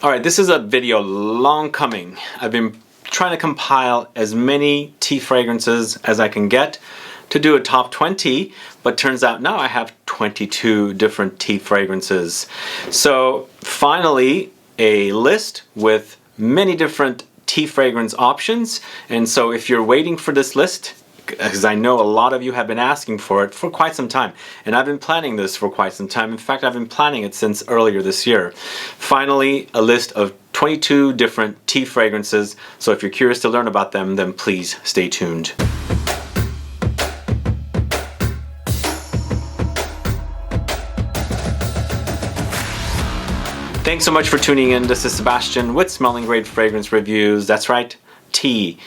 Alright, this is a video long coming. I've been trying to compile as many tea fragrances as I can get to do a top 20, but turns out now I have 22 different tea fragrances. So finally a list with many different tea fragrance options, and so if you're waiting for this list, because I know a lot of you have been asking for it for quite some time, and I've been planning this for quite some time. In fact, I've been planning it since earlier this year. Finally, a list of 22 different tea fragrances, so if you're curious to learn about them, then please stay tuned. Thanks so much for tuning in. This is Sebastian with Smelling Great Fragrance Reviews. That's right, tea.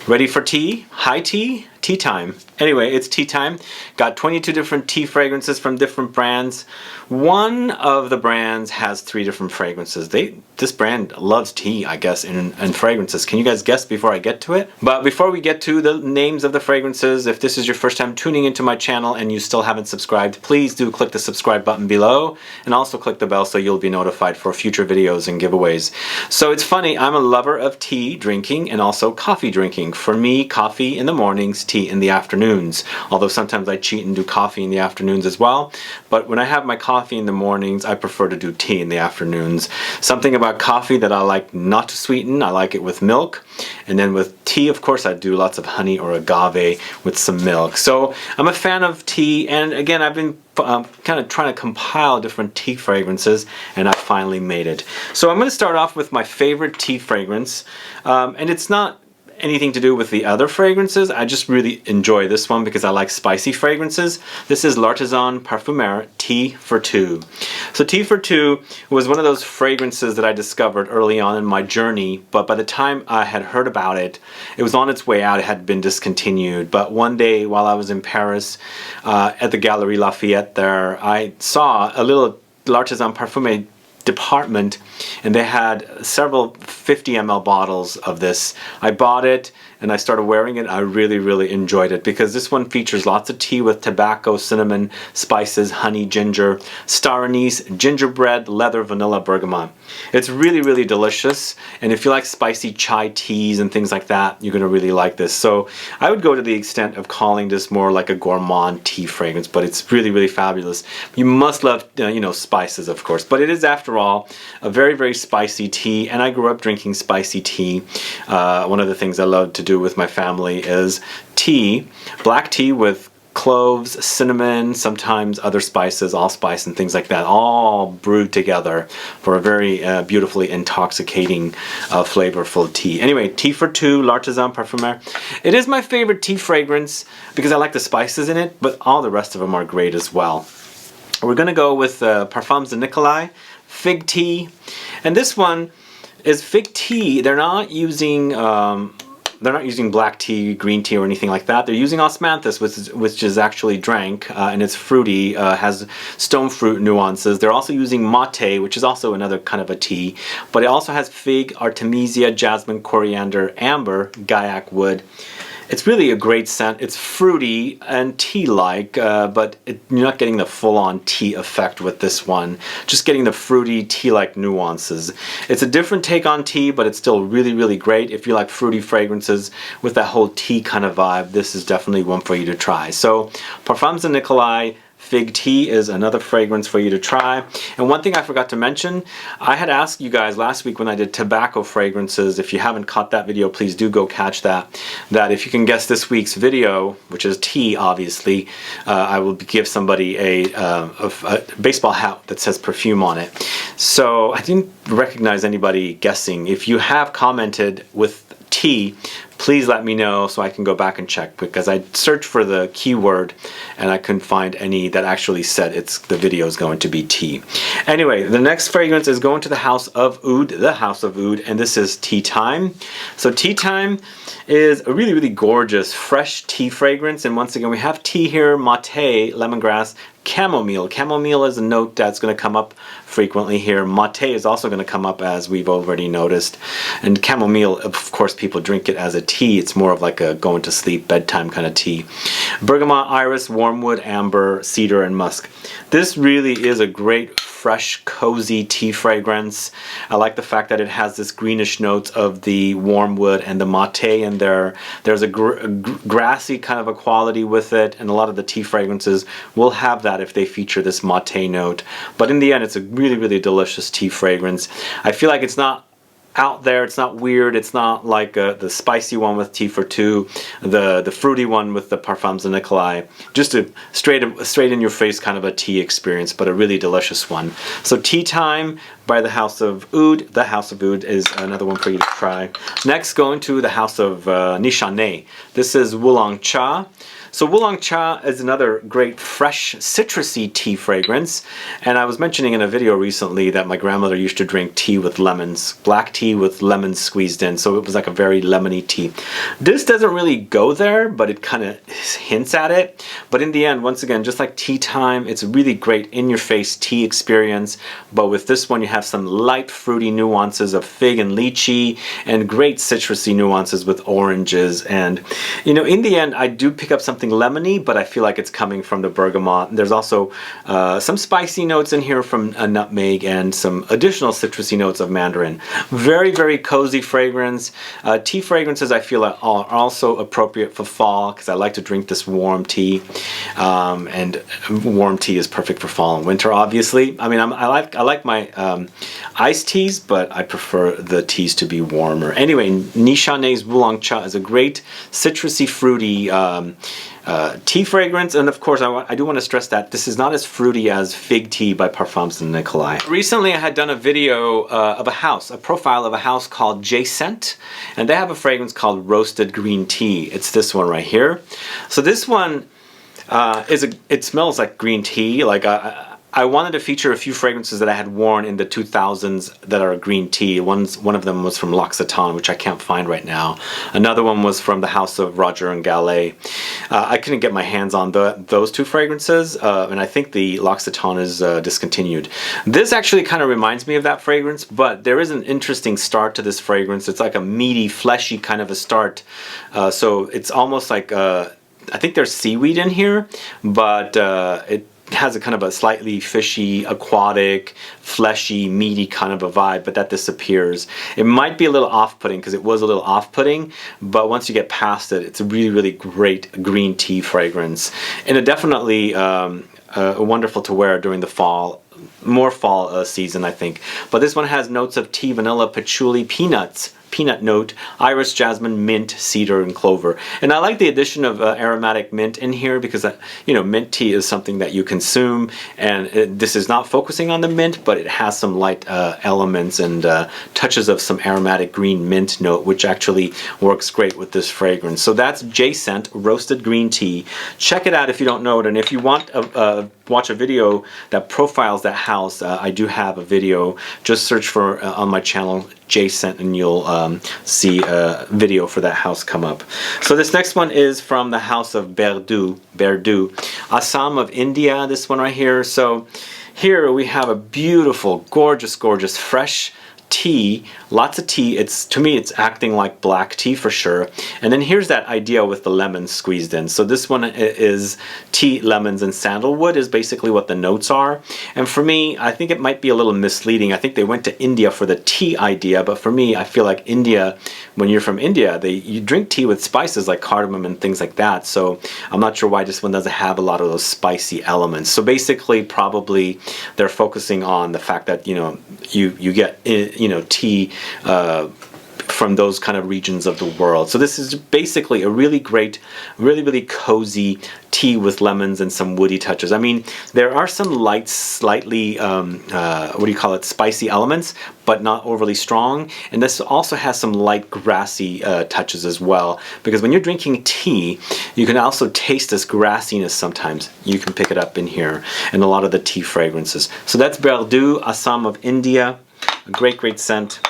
Ready for tea? High tea? Tea time. Anyway, it's tea time. Got 22 different tea fragrances from different brands. One of the brands has 3 different fragrances. This brand loves tea, I guess, and fragrances. Can you guys guess before I get to it? But before we get to the names of the fragrances, if this is your first time tuning into my channel and you still haven't subscribed, please do click the subscribe button below and also click the bell so you'll be notified for future videos and giveaways. So it's funny, I'm a lover of tea drinking and also coffee drinking. For me, coffee in the mornings, tea in the afternoons. Although sometimes I cheat and do coffee in the afternoons as well. But when I have my coffee in the mornings, I prefer to do tea in the afternoons. Something about coffee that I like not to sweeten, I like it with milk. And then with tea, of course, I do lots of honey or agave with some milk. So I'm a fan of tea, and again, I've been kind of trying to compile different tea fragrances, and I finally made it. So I'm going to start off with my favorite tea fragrance, and it's not anything to do with the other fragrances. I just really enjoy this one because I like spicy fragrances. This is L'Artisan Parfumeur Tea for Two. So Tea for Two was one of those fragrances that I discovered early on in my journey, but by the time I had heard about it, it was on its way out. It had been discontinued. But one day while I was in Paris at the Galerie Lafayette there, I saw a little L'Artisan Parfumeur department, and they had several 50 ml bottles of this. I bought it and I started wearing it. I really enjoyed it because this one features lots of tea with tobacco, cinnamon, spices, honey, ginger, star anise, gingerbread, leather, vanilla, bergamot. It's really delicious, and if you like spicy chai teas and things like that, you're gonna really like this. So I would go to the extent of calling this more like a gourmand tea fragrance, but it's really fabulous. You must love you know, spices, of course, but it is, after all, a very spicy tea, and I grew up drinking spicy tea. One of the things I love to do with my family is tea, black tea with cloves, cinnamon, sometimes other spices, allspice and things like that, all brewed together for a very beautifully intoxicating, flavorful tea. Anyway, Tea for Two, L'Artisan Parfumeur. It is my favorite tea fragrance because I like the spices in it, but all the rest of them are great as well. We're going to go with Parfums de NICOLAI, Fig Tea, and this one is fig tea. They're not using black tea, green tea, or anything like that. They're using Osmanthus, which is actually drank, and it's fruity, has stone fruit nuances. They're also using mate, which is also another kind of a tea, but it also has fig, Artemisia, Jasmine, Coriander, Amber, Guaiac wood. It's really a great scent. It's fruity and tea-like, but you're not getting the full-on tea effect with this one. Just getting the fruity, tea-like nuances. It's a different take on tea, but it's still really great. If you like fruity fragrances with that whole tea kind of vibe, this is definitely one for you to try. So, Parfums de NICOLAI Fig Tea is another fragrance for you to try. And one thing I forgot to mention, I had asked you guys last week when I did tobacco fragrances, if you haven't caught that video, please do go catch that if you can guess this week's video, which is tea obviously, I will give somebody a baseball hat that says perfume on it. So I didn't recognize anybody guessing. If you have commented with tea, please let me know so I can go back and check, because I searched for the keyword and I couldn't find any that actually said the video is going to be tea. Anyway, the next fragrance is going to the House of Oud, and this is Tea Time. So Tea Time is a really gorgeous fresh tea fragrance, and once again we have tea here, mate, lemongrass, chamomile. Chamomile is a note that's going to come up frequently here. Mate is also going to come up, as we've already noticed. And chamomile, of course, people drink it as a tea. It's more of like a going to sleep, bedtime kind of tea. Bergamot, iris, wormwood, amber, cedar, and musk. This really is a great, fresh, cozy tea fragrance. I like the fact that it has this greenish notes of the wormwood and the mate in there. There's a grassy kind of a quality with it, and a lot of the tea fragrances will have that if they feature this mate note. But in the end, it's a really, really delicious tea fragrance. I feel like it's not out there, it's not weird, it's not like the spicy one with THOO, the fruity one with the Parfums de NICOLAI. Just a straight in your face kind of a tea experience, but a really delicious one. So Tea Time by the House of Oud. The House of Oud is another one for you to try. Next, going to the House of NISHANE. This is WULANG Cha. So WULANG Cha is another great fresh citrusy tea fragrance, and I was mentioning in a video recently that my grandmother used to drink tea with lemons, black tea with lemons squeezed in, so it was like a very lemony tea. This doesn't really go there, but it kind of hints at it. But in the end, once again, just like Tea Time, it's a really great in-your-face tea experience, but with this one you have some light fruity nuances of fig and lychee, and great citrusy nuances with oranges. And you know, in the end, I do pick up something lemony, but I feel like it's coming from the bergamot. There's also some spicy notes in here from nutmeg and some additional citrusy notes of mandarin. Very, very cozy fragrance. Tea fragrances I feel are also appropriate for fall because I like to drink this warm tea, and warm tea is perfect for fall and winter, obviously. I mean, I like my iced teas, but I prefer the teas to be warmer. Anyway, NISHANE's WULANG Cha is a great citrusy, fruity tea fragrance, and of course I do want to stress that this is not as fruity as Fig Tea by Parfums de NICOLAI. Recently I had done a video of a profile of a house called Jasmine, and they have a fragrance called Roasted Green Tea. It's this one right here. So this one it smells like green tea. Like I wanted to feature a few fragrances that I had worn in the 2000s that are green tea. One of them was from L'Occitane, which I can't find right now. Another one was from the House of Roger and Gallet. I couldn't get my hands on those two fragrances, and I think the L'Occitane is discontinued. This actually kind of reminds me of that fragrance, but there is an interesting start to this fragrance. It's like a meaty, fleshy kind of a start. So it's almost like, I think there's seaweed in here, but it has a kind of a slightly fishy, aquatic, fleshy, meaty kind of a vibe, but that disappears. It might be a little off-putting because it was a little off-putting, but once you get past it, it's a really, really great green tea fragrance. And it definitely wonderful to wear during the fall, more fall season, I think. But this one has notes of tea, vanilla, patchouli, peanut note, iris, jasmine, mint, cedar, and clover. And I like the addition of aromatic mint in here because, you know, mint tea is something that you consume, and this is not focusing on the mint, but it has some light elements and touches of some aromatic green mint note, which actually works great with this fragrance. So that's Jasmine Roasted Green Tea. Check it out if you don't know it, and if you want watch a video that profiles that house, I do have a video. Just search for on my channel Jasmine, and you'll see a video for that house come up. So this next one is from the House of Berdoux, Assam of India, this one right here. So here we have a beautiful, gorgeous, gorgeous, fresh tea, lots of tea. To me it's acting like black tea for sure. And then here's that idea with the lemons squeezed in. So this one is tea, lemons, and sandalwood is basically what the notes are. And for me, I think it might be a little misleading. I think they went to India for the tea idea, but for me, I feel like India, when you're from India, you drink tea with spices like cardamom and things like that. So I'm not sure why this one doesn't have a lot of those spicy elements. So basically, probably they're focusing on the fact that, you know, you get, you know, tea from those kind of regions of the world. So this is basically a really great, really, really cozy tea with lemons and some woody touches. I mean, there are some light, slightly, what do you call it, spicy elements, but not overly strong. And this also has some light grassy touches as well, because when you're drinking tea, you can also taste this grassiness sometimes. You can pick it up in here in a lot of the tea fragrances. So that's Berdoux, Assam of India. A great, great scent.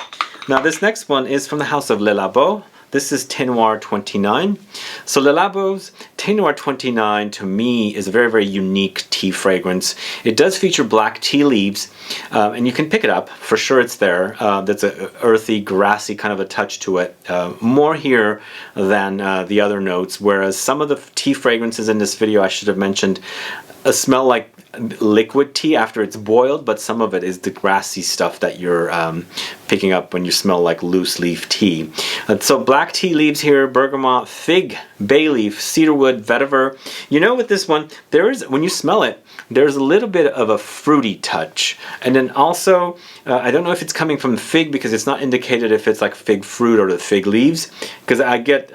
Now this next one is from the House of LABO. This is Noir 29. So LABO's Thé Noir 29 to me is a very, very unique tea fragrance. It does feature black tea leaves, and you can pick it up. For sure it's there. That's an earthy, grassy kind of a touch to it. More here than the other notes, whereas some of the tea fragrances in this video I should have mentioned smell like liquid tea after it's boiled, but some of it is the grassy stuff that you're picking up when you smell like loose leaf tea. So black tea leaves here, bergamot, fig, bay leaf, cedarwood, vetiver. You know, with this one, there is, when you smell it, there's a little bit of a fruity touch. And then also, I don't know if it's coming from fig because it's not indicated if it's like fig fruit or the fig leaves, because I get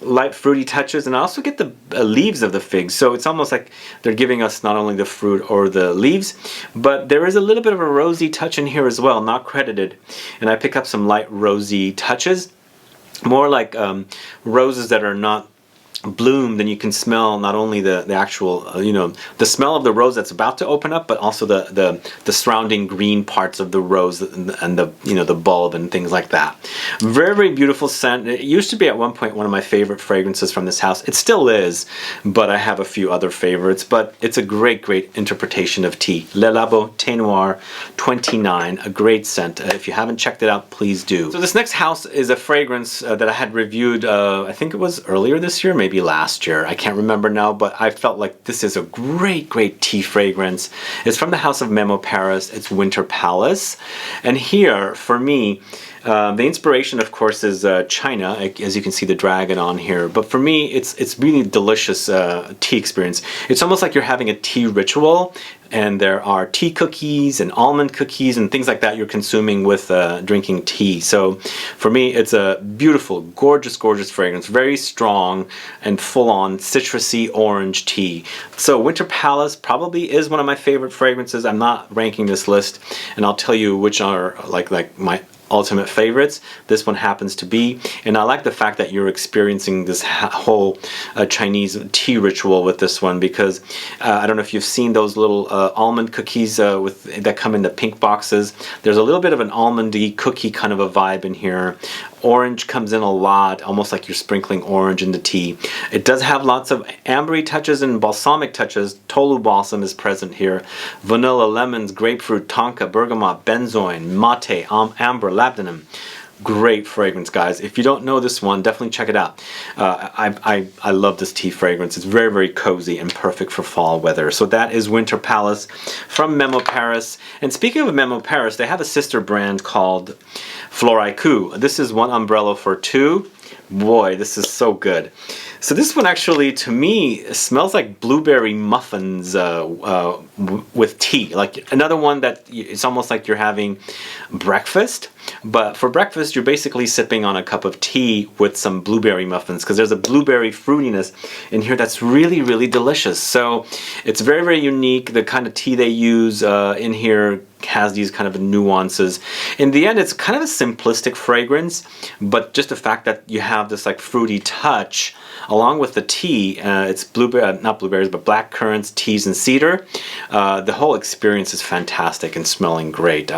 light fruity touches, and I also get the leaves of the figs, so it's almost like they're giving us not only the fruit or the leaves, but there is a little bit of a rosy touch in here as well, not credited, and I pick up some light rosy touches, more like roses that are not bloomed, and you can smell not only the actual you know, the smell of the rose that's about to open up, but also the surrounding green parts of the rose and the, you know, the bulb and things like that. Very, very beautiful scent. It used to be at one point one of my favorite fragrances from this house. It still is, but I have a few other favorites, but it's a great, great interpretation of tea. Le Labo Thé Noir 29, a great scent. If you haven't checked it out, please do. So this next house is a fragrance that I had reviewed, I think it was earlier this year, maybe last year, I can't remember now, but I felt like this is a great, great tea fragrance. It's from the house of MEMO Paris. It's Winter Palace, and here for me, the inspiration, of course, is China, as you can see the dragon on here. But for me, it's really delicious tea experience. It's almost like you're having a tea ritual, and there are tea cookies and almond cookies and things like that you're consuming with drinking tea. So for me, it's a beautiful, gorgeous, gorgeous fragrance. Very strong and full-on citrusy orange tea. So Winter Palace probably is one of my favorite fragrances. I'm not ranking this list, and I'll tell you which are like my ultimate favorites. This one happens to be, and I like the fact that you're experiencing this whole Chinese tea ritual with this one, because I don't know if you've seen those little almond cookies that come in the pink boxes. There's a little bit of an almondy cookie kind of a vibe in here. Orange comes in a lot, almost like you're sprinkling orange in the tea. It does have lots of ambery touches and balsamic touches. Tolu balsam is present here. Vanilla, lemons, grapefruit, tonka, bergamot, benzoin, mate, amber, labdanum. Great fragrance, guys. If you don't know this one, definitely check it out. I love this tea fragrance. It's very, very cozy and perfect for fall weather. So that is Winter Palace from MEMO Paris. And speaking of MEMO Paris, they have a sister brand called Floraiku. This is one umbrella for two. Boy, this is so good. So this one actually, to me, smells like blueberry muffins with tea. Like another one that it's almost like you're having breakfast, but for breakfast you're basically sipping on a cup of tea with some blueberry muffins, because there's a blueberry fruitiness in here that's really, really delicious. So it's very, very unique. The kind of tea they use in here has these kind of nuances. In the end, it's kind of a simplistic fragrance, but just the fact that you have this like fruity touch along with the tea, it's not blueberries, but black currants, teas, and cedar. The whole experience is fantastic and smelling great.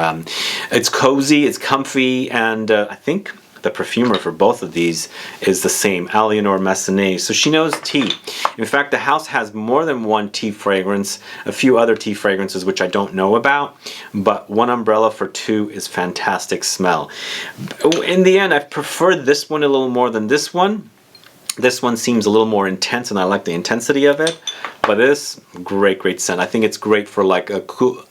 It's cozy, it's comfy, and I think the perfumer for both of these is the same, Aliénor Massenet. So she knows tea. In fact, the house has more than one tea fragrance, a few other tea fragrances which I don't know about, but one umbrella for two is fantastic smell. In the end, I've preferred this one a little more than this one. This one seems a little more intense, and I like the intensity of it. But this, great, great scent. I think it's great for like a cool,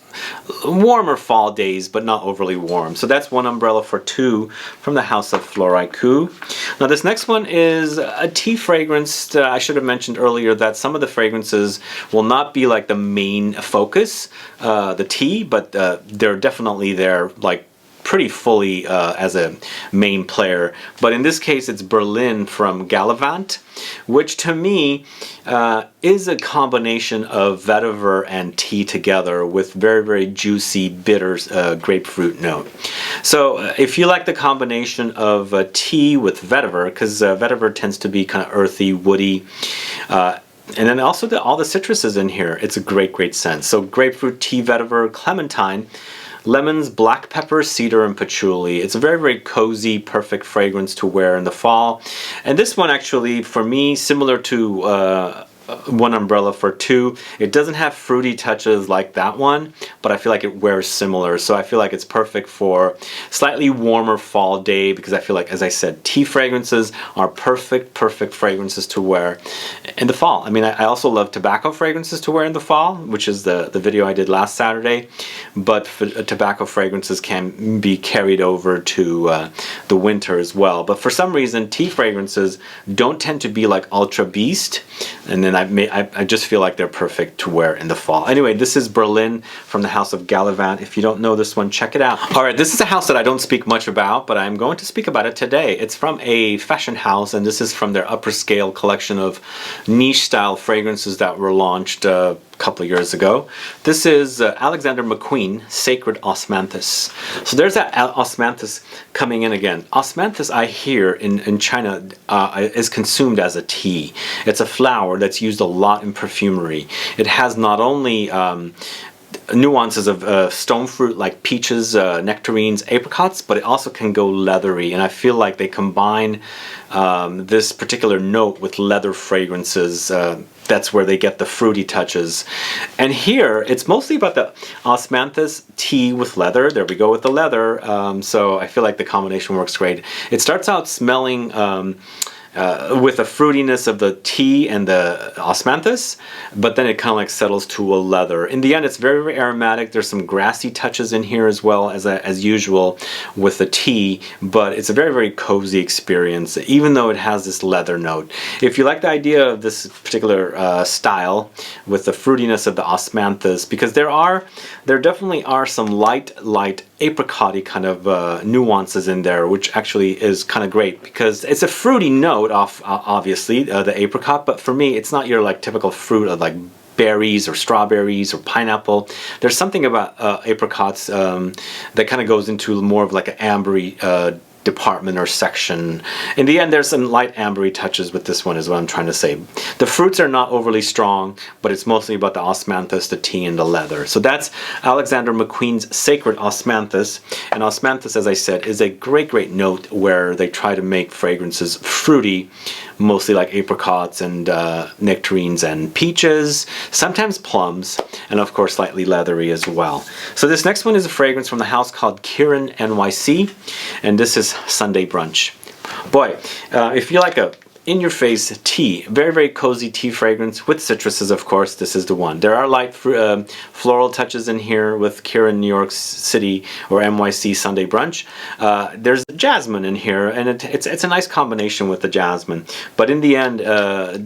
warmer fall days, but not overly warm. So that's one umbrella for two from the house of Floraiku. Now this next one is a tea fragrance. I should have mentioned earlier that some of the fragrances will not be like the main focus, the tea, but they're definitely there like pretty fully as a main player. But in this case, it's Berlin from Gallivant, which to me is a combination of vetiver and tea together with very, very juicy, bitter grapefruit note. So if you like the combination of tea with vetiver, because vetiver tends to be kind of earthy, woody, and then also all the citruses in here, it's a great, great scent. So grapefruit, tea, vetiver, clementine, lemons, black pepper, cedar, and patchouli. It's a very, very cozy, perfect fragrance to wear in the fall. And this one actually, for me, similar to one umbrella for THOO. It doesn't have fruity touches like that one, but I feel like it wears similar. So I feel like it's perfect for slightly warmer fall day, because I feel like, as I said, tea fragrances are perfect fragrances to wear in the fall. I mean, I also love tobacco fragrances to wear in the fall, which is the video I did last Saturday, but tobacco fragrances can be carried over to the winter as well. But for some reason, tea fragrances don't tend to be like ultra beast, and then I just feel like they're perfect to wear in the fall. Anyway, this is Berlin from the house of Gallivant. If you don't know this one, check it out. All right, this is a house that I don't speak much about, but I'm going to speak about it today. It's from a fashion house, and this is from their upper scale collection of niche style fragrances that were launched a couple of years ago. This is Alexander McQueen Sacred Osmanthus. So there's that Osmanthus coming in again. Osmanthus, I hear in China, is consumed as a tea. It's a flower that's used a lot in perfumery. It has not only nuances of stone fruit like peaches, nectarines, apricots, but it also can go leathery, and I feel like they combine this particular note with leather fragrances. That's where they get the fruity touches. And here, it's mostly about the Osmanthus tea with leather. There we go with the leather. So I feel like the combination works great. It starts out smelling with the fruitiness of the tea and the osmanthus, but then it kind of like settles to a leather. In the end, it's very, very aromatic. There's some grassy touches in here as well as usual with the tea, but it's a very, very cozy experience, even though it has this leather note. If you like the idea of this particular style with the fruitiness of the osmanthus, because there definitely are some light apricot-y kind of nuances in there, which actually is kind of great because it's a fruity note off obviously the apricot, but for me it's not your like typical fruit of like berries or strawberries or pineapple. There's something about apricots that kind of goes into more of like an ambery department or section. In the end, there's some light ambery touches with this one is what I'm trying to say. The fruits are not overly strong, but it's mostly about the osmanthus, the tea, and the leather. So that's Alexander McQueen's Sacred Osmanthus. And osmanthus, as I said, is a great note where they try to make fragrances fruity, mostly like apricots and nectarines and peaches, sometimes plums, and of course slightly leathery as well. So this next one is a fragrance from the house called Kirin NYC, and this is Sunday Brunch. Boy, if you like a in-your-face tea, very, very cozy tea fragrance with citruses, of course, this is the one. There are light floral touches in here with Kirin New York City or NYC Sunday Brunch. There's jasmine in here, and it's a nice combination with the jasmine. But in the end,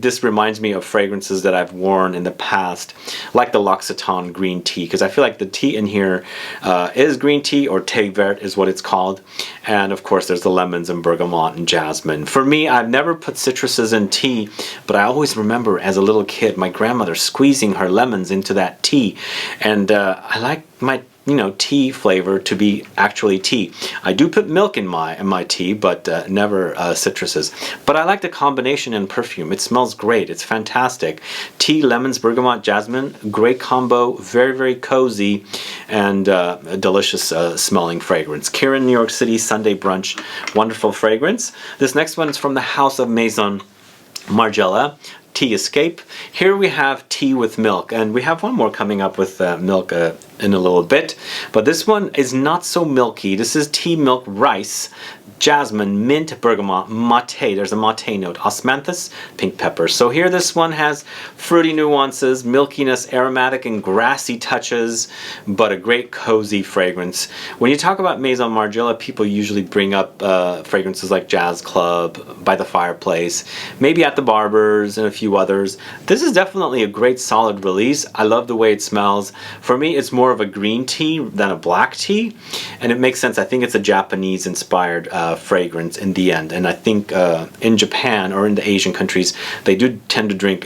this reminds me of fragrances that I've worn in the past, like the L'Occitane green tea, because I feel like the tea in here is green tea, or thé vert is what it's called. And of course, there's the lemons and bergamot and jasmine. For me, I've never put citruses in tea, but I always remember as a little kid my grandmother squeezing her lemons into that tea, and I like my tea flavor to be actually tea. I do put milk in my tea, but never citruses. But I like the combination in perfume. It smells great. It's fantastic. Tea, lemons, bergamot, jasmine, great combo, very, very cozy, and a delicious smelling fragrance. Kirin New York City Sunday Brunch, wonderful fragrance. This next one is from the house of Maison Margiela, Tea Escape. Here we have tea with milk, and we have one more coming up with milk in a little bit, but this one is not so milky. This is tea, milk, rice, jasmine, mint, bergamot, mate. There's a mate note, osmanthus, pink pepper. So here this one has fruity nuances, milkiness, aromatic and grassy touches, but a great cozy fragrance. When you talk about Maison Margiela, people usually bring up fragrances like Jazz Club, By the Fireplace, maybe At the Barber's, and a few others. This is definitely a great solid release. I love the way it smells. For me, it's more of a green tea than a black tea, and it makes sense. I think it's a Japanese inspired fragrance in the end, and I think in Japan or in the Asian countries they do tend to drink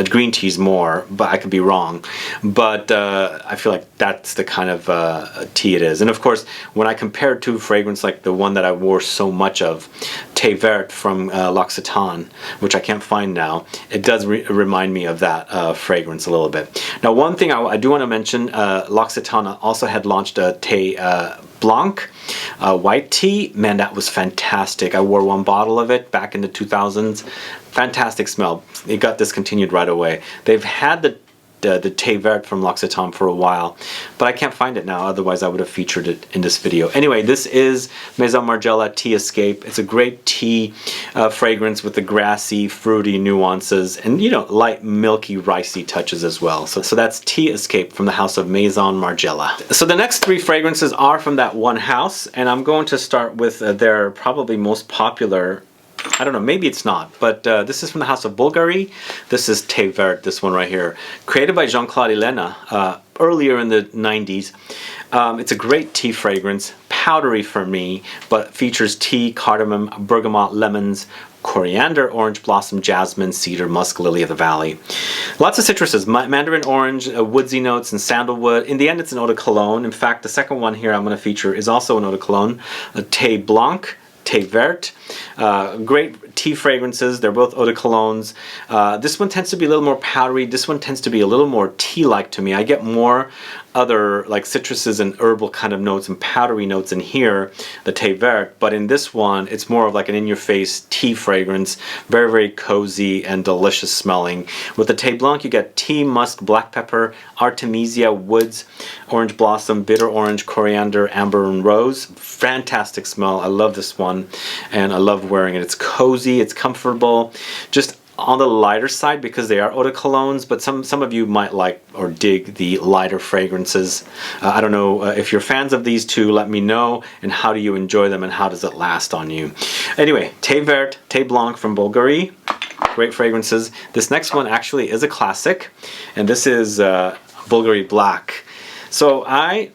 green teas more, but I could be wrong. But I feel like that's the kind of tea it is. And of course, when I compare it to a fragrance like the one that I wore so much of, Thé Vert from L'Occitane, which I can't find now, it does remind me of that fragrance a little bit. Now, one thing I do want to mention, L'Occitane also had launched a Thé Blanc white tea. Man, that was fantastic. I wore one bottle of it back in the 2000s. Fantastic smell. It got discontinued right away. They've had the Thé Vert from L'Occitane for a while, but I can't find it now, otherwise I would have featured it in this video. Anyway, this is Maison Margiela Tea Escape. It's a great tea fragrance with the grassy, fruity nuances and, you know, light, milky, ricey touches as well. So that's Tea Escape from the house of Maison Margiela. So the next three fragrances are from that one house, and I'm going to start with their probably most popular. I don't know, maybe it's not, but this is from the house of Bulgari. This is Thé Vert, this one right here. Created by Jean-Claude Helena earlier in the 90s. It's a great tea fragrance, powdery for me, but features tea, cardamom, bergamot, lemons, coriander, orange blossom, jasmine, cedar, musk, lily of the valley. Lots of citruses, mandarin orange, woodsy notes, and sandalwood. In the end, it's an eau de cologne. In fact, the second one here I'm going to feature is also an eau de cologne, a Thé Blanc, Thé Vert. Great tea fragrances. They're both eau de colognes. This one tends to be a little more powdery. This one tends to be a little more tea-like to me. I get more other like citruses and herbal kind of notes and powdery notes in here, the Thé Vert, but in this one it's more of like an in-your-face tea fragrance, very, very cozy and delicious smelling. With the Thé Blanc you get tea, musk, black pepper, artemisia, woods, orange blossom, bitter orange, coriander, amber, and rose. Fantastic smell. I love this one and I love wearing it. It's cozy, it's comfortable, just on the lighter side because they are eau de colognes, but some of you might like or dig the lighter fragrances. I don't know if you're fans of these two, let me know, and how do you enjoy them and how does it last on you. Anyway, Thé Vert, Thé Blanc from Bulgari, great fragrances. This next one actually is a classic, and this is Bulgari Black. So I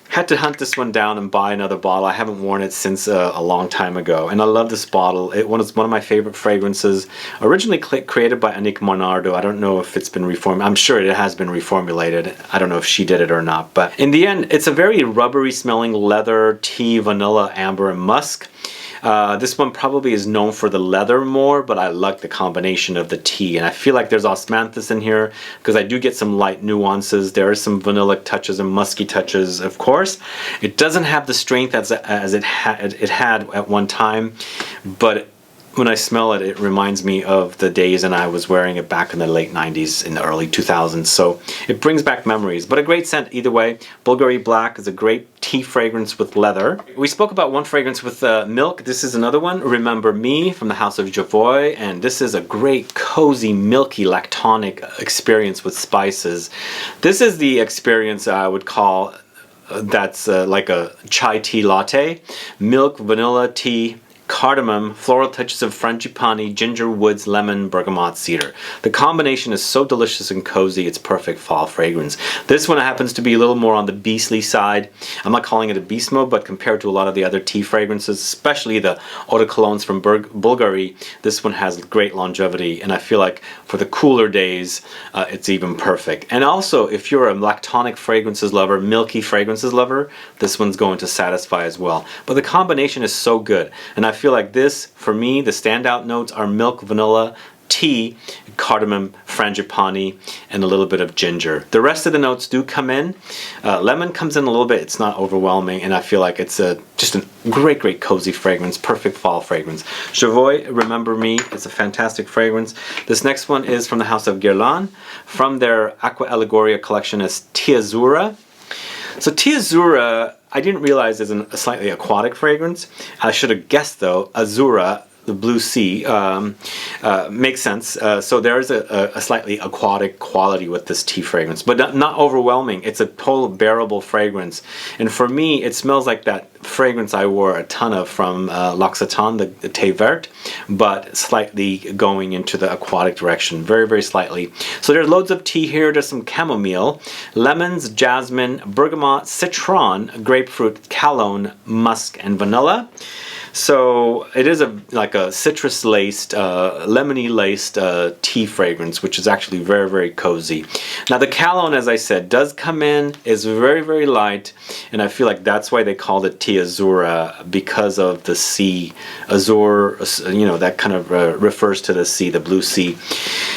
had to hunt this one down and buy another bottle. I haven't worn it since a long time ago, and I love this bottle. It was one of my favorite fragrances, originally created by Annick Monardo. I don't know if it's been reformed. I'm sure it has been reformulated. I don't know if she did it or not, but in the end, it's a very rubbery smelling leather, tea, vanilla, amber, and musk. This one probably is known for the leather more, but I like the combination of the tea, and I feel like there's osmanthus in here because I do get some light nuances. There are some vanilla touches and musky touches, of course. It doesn't have the strength as it had at one time, but when I smell it, it reminds me of the days and I was wearing it back in the late 90s, in the early 2000s. So it brings back memories, but a great scent either way. Bulgari Black is a great tea fragrance with leather. We spoke about one fragrance with milk. This is another one, Remember Me, from the house of Javoy, and this is a great cozy, milky, lactonic experience with spices. This is the experience I would call that's like a chai tea latte. Milk, vanilla, tea, cardamom, floral touches of frangipani, ginger, woods, lemon, bergamot, cedar. The combination is so delicious and cozy, it's perfect fall fragrance. This one happens to be a little more on the beastly side. I'm not calling it a beast mode, but compared to a lot of the other tea fragrances, especially the eau de colognes from Bulgari, this one has great longevity, and I feel like for the cooler days, it's even perfect. And also, if you're a lactonic fragrances lover, milky fragrances lover, this one's going to satisfy as well. But the combination is so good, and I feel like this, for me, the standout notes are milk, vanilla, tea, cardamom, frangipani, and a little bit of ginger. The rest of the notes do come in. Lemon comes in a little bit. It's not overwhelming, and I feel like it's just a great, great cozy fragrance, perfect fall fragrance. Javoy, Remember Me, it's a fantastic fragrance. This next one is from the house of Guerlain, from their Aqua Allegoria collection as Tea Azura. So Tea Azura, I didn't realize is a slightly aquatic fragrance. I should have guessed though. Azura, the blue sea, makes sense. So there is a slightly aquatic quality with this tea fragrance, but not overwhelming. It's a total bearable fragrance. And for me, it smells like that fragrance I wore a ton of from L'Occitane, the Thé Vert, but slightly going into the aquatic direction, very, very slightly. So there's loads of tea here. There's some chamomile, lemons, jasmine, bergamot, citron, grapefruit, cologne, musk, and vanilla. So it is like a citrus laced, lemony laced tea fragrance, which is actually very, very cozy. Now the cologne, as I said, does come in, is very, very light, and I feel like that's why they called it Tea Azura, because of the sea. Azure, you know, that kind of refers to the sea, the blue sea.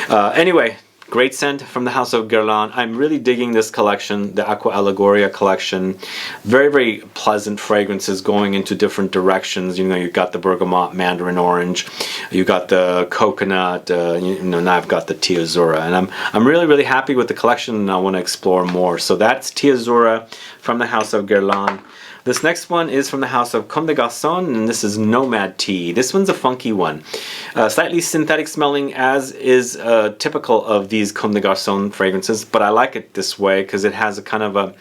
Anyway, great scent from the house of Guerlain. I'm really digging this collection, the Aqua Allegoria collection. Very, very pleasant fragrances going into different directions. You know, you've got the bergamot, mandarin orange. You got the coconut. You know, now I've got the Tea Azura, and I'm really, really happy with the collection, and I want to explore more. So that's Tea Azura from the house of Guerlain. This next one is from the house of Comme des Garçons, and this is Nomad Tea. This one's a funky one. Slightly synthetic smelling, as is typical of these Comme des Garçons fragrances, but I like it this way because it has a kind of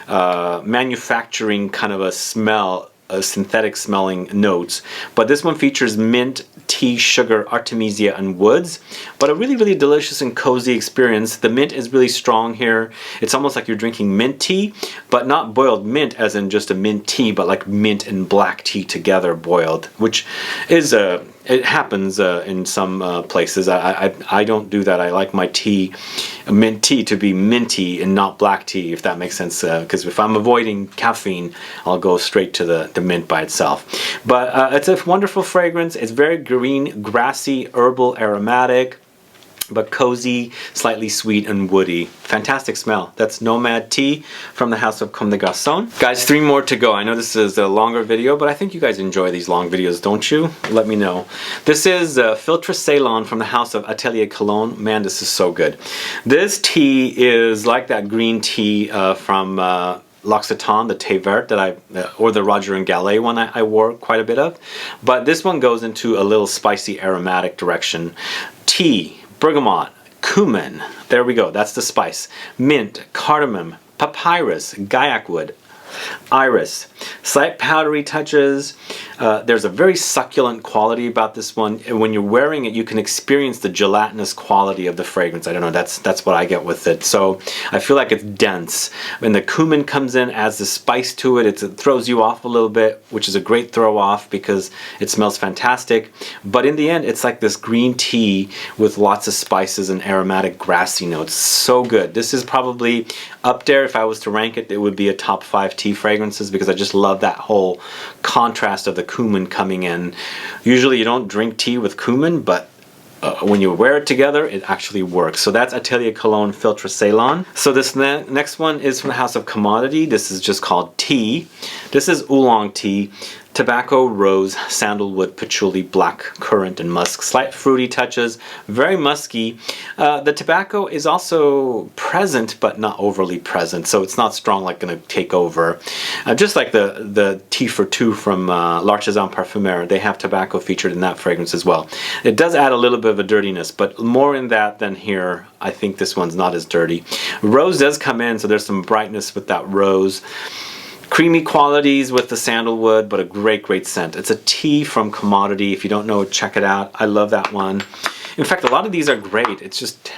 a manufacturing kind of a smell, synthetic smelling notes. But this one features mint, tea, sugar, artemisia, and woods. But a really, really delicious and cozy experience. The mint is really strong here. It's almost like you're drinking mint tea, but not boiled mint as in just a mint tea, but like mint and black tea together boiled, which is it happens in some places. I don't do that. I like my tea, mint tea, to be minty and not black tea, if that makes sense. Because if I'm avoiding caffeine, I'll go straight to the mint by itself. But it's a wonderful fragrance. It's very green, grassy, herbal, aromatic, but cozy, slightly sweet and woody. Fantastic smell. That's Nomad Tea from the house of Comme des Garçons. Guys, 3 more to go. I know this is a longer video, but I think you guys enjoy these long videos, don't you? Let me know. This is Filtre Ceylon from the house of Atelier Cologne. Man, this is so good. This tea is like that green tea from L'Occitane, the Thé Vert that or the Roger and Gallet one I wore quite a bit of. But this one goes into a little spicy aromatic direction. Tea, bergamot, cumin, there we go, that's the spice, mint, cardamom, papyrus, guaiac wood, iris, slight powdery touches. There's a very succulent quality about this one, and when you're wearing it you can experience the gelatinous quality of the fragrance. I don't know, that's what I get with it. So I feel like it's dense, and the cumin comes in, adds the spice to it. It throws you off a little bit, which is a great throw off because it smells fantastic, but in the end it's like this green tea with lots of spices and aromatic grassy notes. So good. This is probably up there. If I was to rank it, it would be a top 5 tea fragrances, because I just love that whole contrast of the cumin coming in. Usually you don't drink tea with cumin, but when you wear it together, it actually works. So that's Atelier Cologne Filtre Ceylon. So this next one is from the house of Commodity. This is just called Tea. This is oolong tea. Tobacco, rose, sandalwood, patchouli, black currant, and musk. Slight fruity touches, very musky. The tobacco is also present, but not overly present, so it's not strong, like going to take over. Just like the Tea for Two from L'Artisan Parfumeur, they have tobacco featured in that fragrance as well. It does add a little bit of a dirtiness, but more in that than here. I think this one's not as dirty. Rose does come in, so there's some brightness with that rose. Creamy qualities with the sandalwood, but a great, great scent. It's a tea from Commodity. If you don't know it, check it out. I love that one. In fact, a lot of these are great. It's just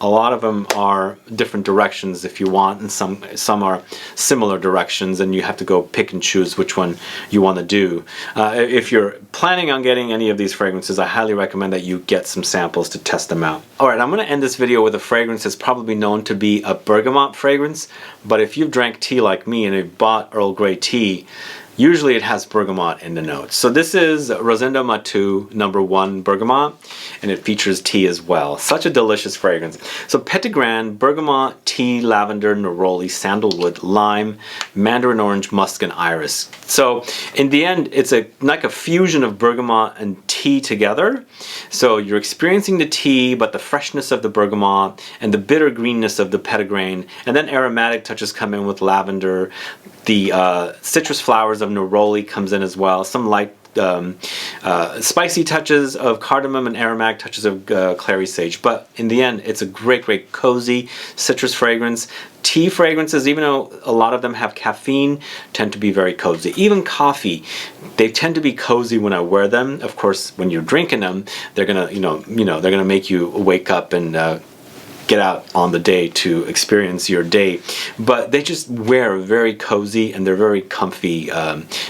a lot of them are different directions if you want, and some are similar directions, and you have to go pick and choose which one you want to do. If you're planning on getting any of these fragrances, I highly recommend that you get some samples to test them out. Alright, I'm going to end this video with a fragrance that's probably known to be a bergamot fragrance, but if you've drank tea like me and you've bought Earl Grey tea, usually it has bergamot in the notes. So this is Rosendo Matu #1 Bergamot, and it features tea as well. Such a delicious fragrance. So Petitgrain, bergamot, tea, lavender, neroli, sandalwood, lime, mandarin orange, musk, and iris. So in the end, it's like a fusion of bergamot and tea together. So you're experiencing the tea, but the freshness of the bergamot and the bitter greenness of the Petitgrain, and then aromatic touches come in with lavender. The citrus flowers of neroli comes in as well. Some light spicy touches of cardamom and aromatic touches of clary sage. But in the end, it's a great, great cozy citrus fragrance. Tea fragrances, even though a lot of them have caffeine, tend to be very cozy. Even coffee, they tend to be cozy when I wear them. Of course, when you're drinking them, they're gonna, they're gonna make you wake up and get out on the day to experience your day, but they just wear very cozy and they're very comfy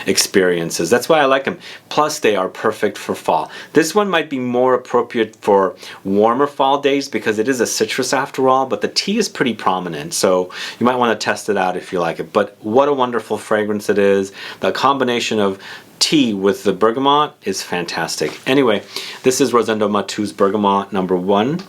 experiences. That's why I like them. Plus they are perfect for fall. This one might be more appropriate for warmer fall days because it is a citrus after all, but the tea is pretty prominent, so you might want to test it out if you like it. But what a wonderful fragrance it is. The combination of tea with the bergamot is fantastic. Anyway, this is Rosendo Matu's Bergamot number 1.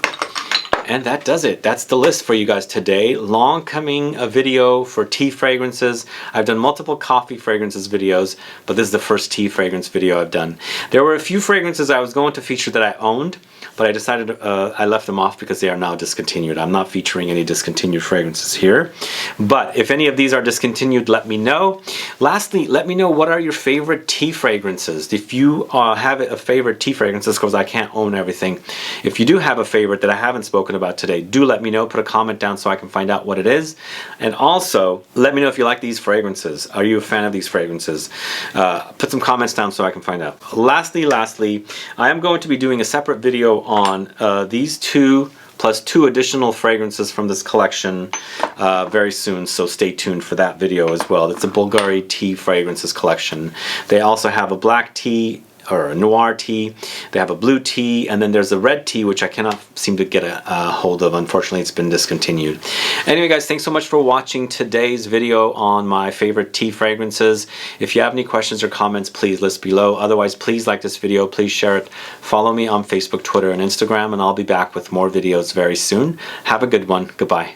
And that does it. That's the list for you guys today. Long coming a video for tea fragrances. I've done multiple coffee fragrances videos, but this is the first tea fragrance video I've done. There were a few fragrances I was going to feature that I owned, but I decided I left them off because they are now discontinued. I'm not featuring any discontinued fragrances here. But if any of these are discontinued, let me know. Lastly, let me know what are your favorite tea fragrances. If you have a favorite tea fragrances, because I can't own everything. If you do have a favorite that I haven't spoken about today, do let me know. Put a comment down so I can find out what it is. And also, let me know if you like these fragrances. Are you a fan of these fragrances? Put some comments down so I can find out. Lastly, I am going to be doing a separate video on these 2 plus 2 additional fragrances from this collection very soon, so stay tuned for that video as well. It's a Bulgari tea fragrances collection. They also have a black tea or a noir tea, they have a blue tea, and then there's a red tea which I cannot seem to get a hold of. Unfortunately, it's been discontinued. Anyway guys, thanks so much for watching today's video on my favorite tea fragrances. If you have any questions or comments, please list below. Otherwise, please like this video, please share it. Follow me on Facebook, Twitter, and Instagram, and I'll be back with more videos very soon. Have a good one. Goodbye.